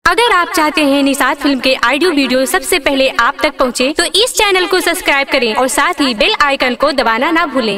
अगर आप चाहते हैं निषाद फिल्म के ऑडियो वीडियो सबसे पहले आप तक पहुंचे, तो इस चैनल को सब्सक्राइब करें और साथ ही बेल आइकन को दबाना ना भूलें।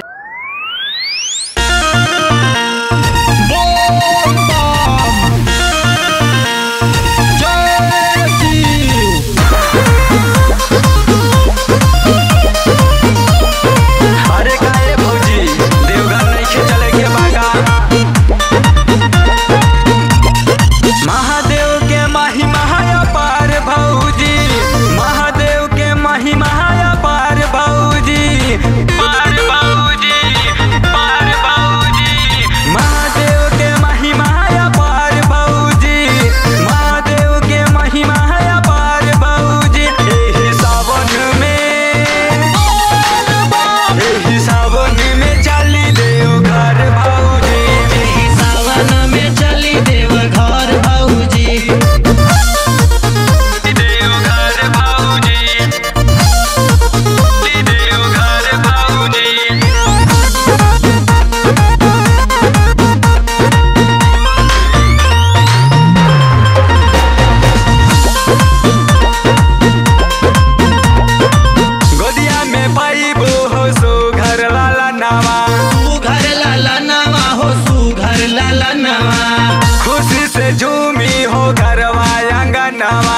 खुशी से झूमी हो घरवा आंगनवा,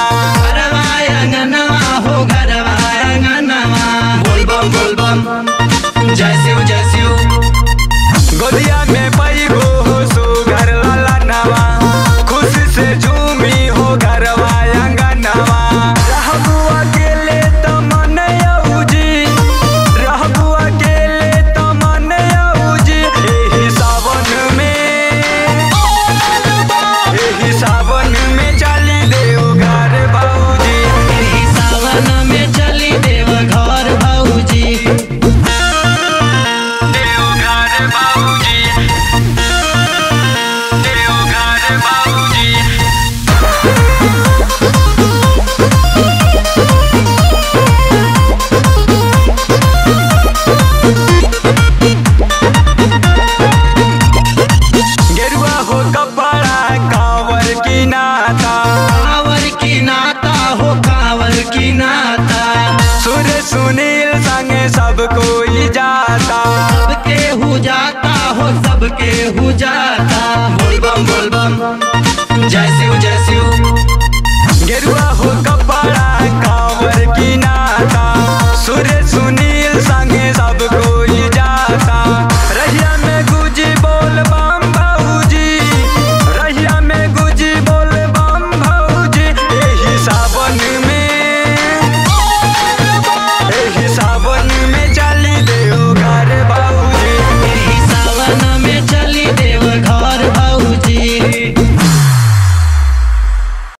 हो घरवा आंगनवा। बोल बम जय शिव गोदिया में पैगो हो सो घर लाला नवा। खुशी से झूमी हो घरवा आंगनवा। रहबू अकेले त मन औजी, रहबू अकेले त मन औजी। एही सावन में चली देव घर भौजी, एही सावन में चली देव घर भौजी। गेरुआ हो कपड़ा कांवर की नाता, हो कांवर की नाता। सुर सुनील संगे सब कोई जाता, सबके हु जाता हो सबके हु जाता। बोल बम